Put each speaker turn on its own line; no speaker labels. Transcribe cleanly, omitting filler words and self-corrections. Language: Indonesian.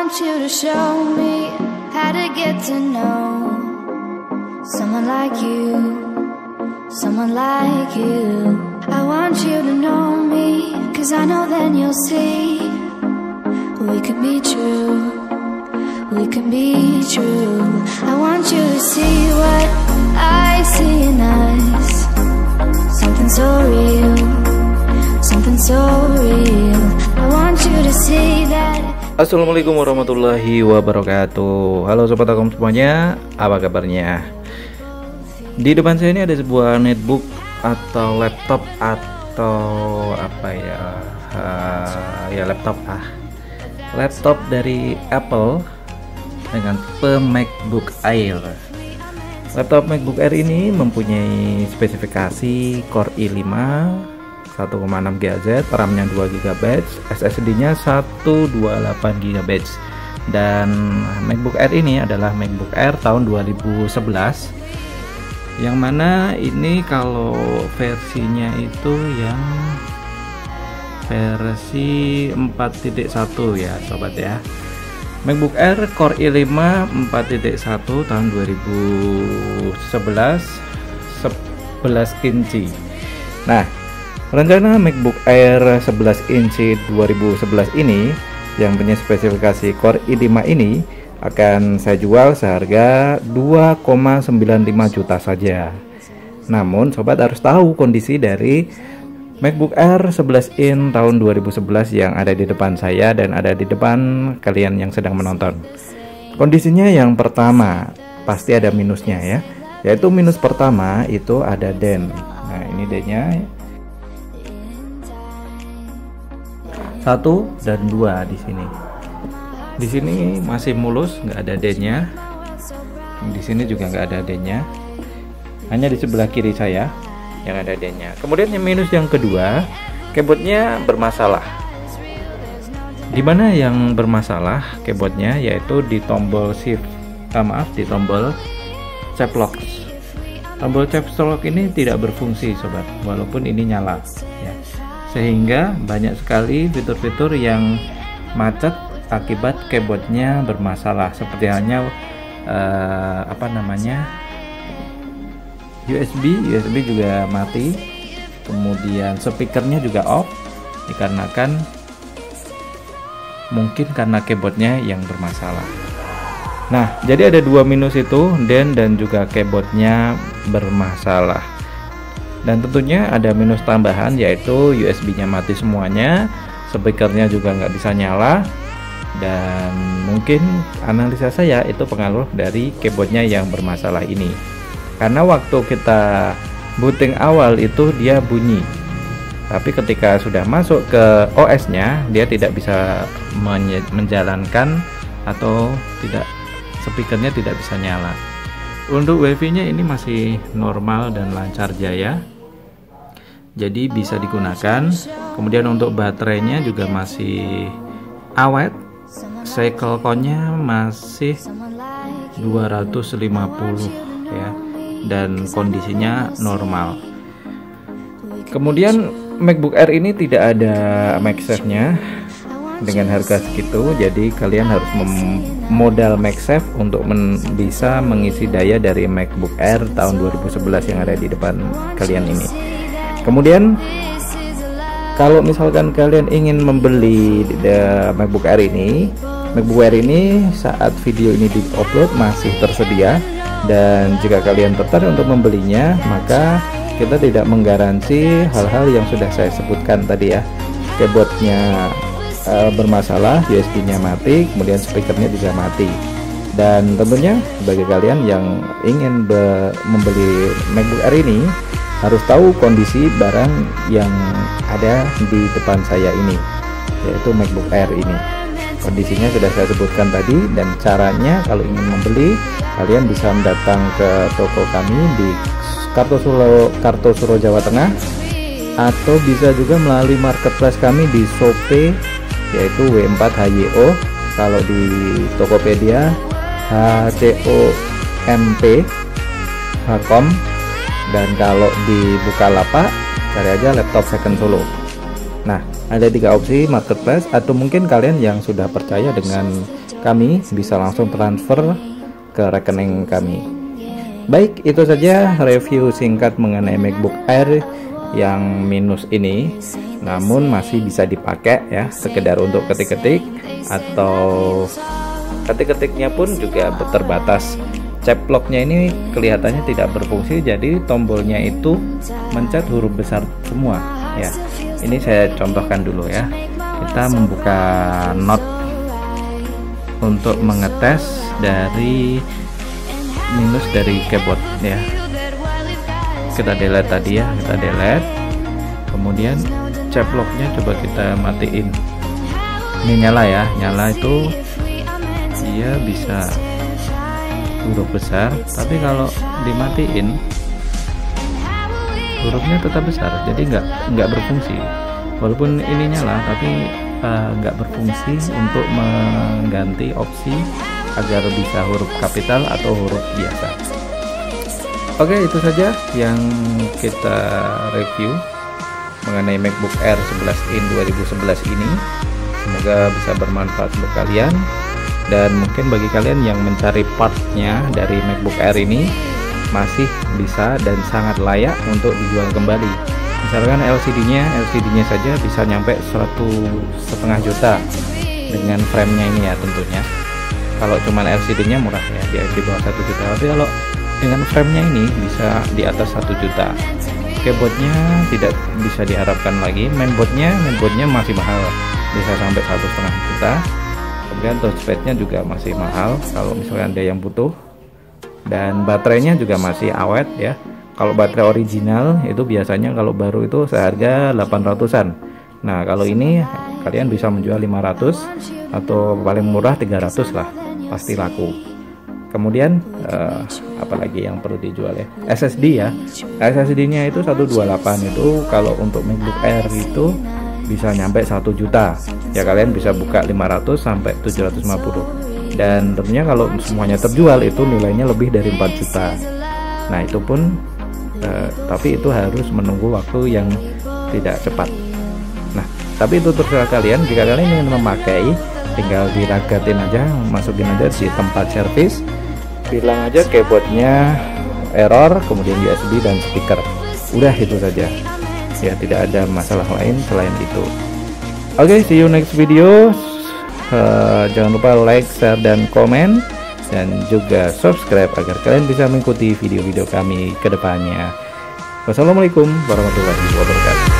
want you to show me how to get to know someone like you, someone like you. I want you to know me, 'cause I know then you'll see we could be true, we can be true. I want you to see what I see in us, something so real, something so real. I want you to see that.
Assalamualaikum warahmatullahi wabarakatuh. Halo sobat Akom semuanya, apa kabarnya? Di depan saya ini ada sebuah netbook atau laptop atau apa ya? Laptop dari Apple dengan tipe MacBook Air. Laptop MacBook Air ini mempunyai spesifikasi Core i5 1,6 GHz, RAM-nya 2 GB, SSD-nya 128 GB. Dan MacBook Air ini adalah MacBook Air tahun 2011. Yang mana ini kalau versinya itu yang versi 4.1 ya sobat ya. MacBook Air Core i5 4.1 tahun 2011 11 inci. Nah, rencana MacBook Air 11 inci 2011 ini yang punya spesifikasi Core i5 ini akan saya jual seharga 2,95 juta saja. Namun sobat harus tahu kondisi dari MacBook Air 11 in tahun 2011 yang ada di depan saya dan ada di depan kalian yang sedang menonton. Kondisinya yang pertama pasti ada minusnya ya, yaitu minus pertama itu ada den. Nah ini dennya 1 dan 2 di sini. Di sini masih mulus, nggak ada dennya. Di sini juga nggak ada dennya. Hanya di sebelah kiri saya yang ada dennya. Kemudian yang minus yang kedua, keyboardnya bermasalah. Dimana yang bermasalah keyboardnya yaitu di tombol shift, di tombol caps lock. Tombol caps lock ini tidak berfungsi sobat, walaupun ini nyala ya. Sehingga banyak sekali fitur-fitur yang macet akibat keyboardnya bermasalah, seperti halnya USB juga mati, kemudian speakernya juga off dikarenakan mungkin karena keyboardnya yang bermasalah. Nah, jadi ada dua minus itu, den dan juga keyboardnya bermasalah. Dan tentunya ada minus tambahan yaitu USB-nya mati semuanya, speakernya juga nggak bisa nyala, dan mungkin analisa saya itu pengaruh dari keyboardnya yang bermasalah ini. Karena waktu kita booting awal itu dia bunyi, tapi ketika sudah masuk ke OS-nya dia tidak bisa menjalankan atau tidak, speakernya tidak bisa nyala. Untuk WiFi-nya ini masih normal dan lancar jaya, jadi bisa digunakan. Kemudian untuk baterainya juga masih awet, cycle count-nya masih 250 ya, dan kondisinya normal. Kemudian MacBook Air ini tidak ada MagSafe-nya dengan harga segitu, jadi kalian harus modal MagSafe untuk bisa mengisi daya dari MacBook Air tahun 2011 yang ada di depan kalian ini. Kemudian kalau misalkan kalian ingin membeli MacBook Air ini, saat video ini di-upload masih tersedia, dan jika kalian tertarik untuk membelinya maka kita tidak menggaransi hal-hal yang sudah saya sebutkan tadi ya. Keyboardnya bermasalah, USB-nya mati, kemudian speakernya juga mati. Dan tentunya bagi kalian yang ingin membeli MacBook Air ini harus tahu kondisi barang yang ada di depan saya ini, yaitu MacBook Air ini. Kondisinya sudah saya sebutkan tadi, dan caranya kalau ingin membeli kalian bisa datang ke toko kami di Kartosuro Jawa Tengah, atau bisa juga melalui marketplace kami di Shopee yaitu W4HYO. Kalau di Tokopedia HCOMP, dan kalau di Bukalapak cari aja laptop second Solo. Nah, ada 3 opsi marketplace, atau mungkin kalian yang sudah percaya dengan kami bisa langsung transfer ke rekening kami. Baik, itu saja review singkat mengenai MacBook Air yang minus ini, namun masih bisa dipakai ya, sekedar untuk ketik-ketik, atau ketik-ketiknya pun juga terbatas. Cap locknya ini kelihatannya tidak berfungsi, jadi tombolnya itu mencet huruf besar semua ya. Ini saya contohkan dulu ya. Kita membuka Note untuk mengetes dari minus dari keyboard ya. Kita delete tadi ya, kita delete, kemudian cap locknya coba kita matiin. Ini nyala ya, nyala itu dia bisa huruf besar, tapi kalau dimatiin hurufnya tetap besar, jadi nggak berfungsi. Walaupun ini nyala, tapi nggak berfungsi untuk mengganti opsi agar bisa huruf kapital atau huruf biasa. Oke, itu saja yang kita review mengenai MacBook Air 11 in 2011 ini. Semoga bisa bermanfaat untuk kalian, dan mungkin bagi kalian yang mencari partnya dari MacBook Air ini masih bisa dan sangat layak untuk dijual kembali. Misalkan LCD-nya saja bisa nyampe 1,5 juta dengan frame-nya ini ya tentunya. Kalau cuman LCD-nya murah ya, di bawah 1 juta. Tapi kalau dengan frame-nya ini bisa di atas 1 juta. Keyboardnya tidak bisa diharapkan lagi. Mainboardnya masih mahal, bisa sampai 1,5 juta. Kemudian touchpad-nya juga masih mahal kalau misalnya ada yang butuh. Dan baterainya juga masih awet ya. Kalau baterai original itu biasanya kalau baru itu seharga 800-an. Nah, kalau ini kalian bisa menjual 500 atau paling murah 300 lah, pasti laku. Kemudian apalagi yang perlu dijual ya, SSD ya. SSD-nya itu 128, itu kalau untuk MacBook Air itu bisa nyampe 1 juta. Ya kalian bisa buka 500 sampai 750. Dan tentunya kalau semuanya terjual itu nilainya lebih dari 4 juta. Nah, itu pun tapi itu harus menunggu waktu yang tidak cepat. Nah, tapi itu terserah kalian. Jika kalian ingin memakai, tinggal diragatin aja, masukin aja di tempat servis, bilang aja keyboardnya error, kemudian USB dan speaker. Udah itu saja ya, tidak ada masalah lain selain itu. Oke, see you next video. Jangan lupa like, share, dan komen, dan juga subscribe agar kalian bisa mengikuti video-video kami ke depannya. Wassalamualaikum warahmatullahi wabarakatuh.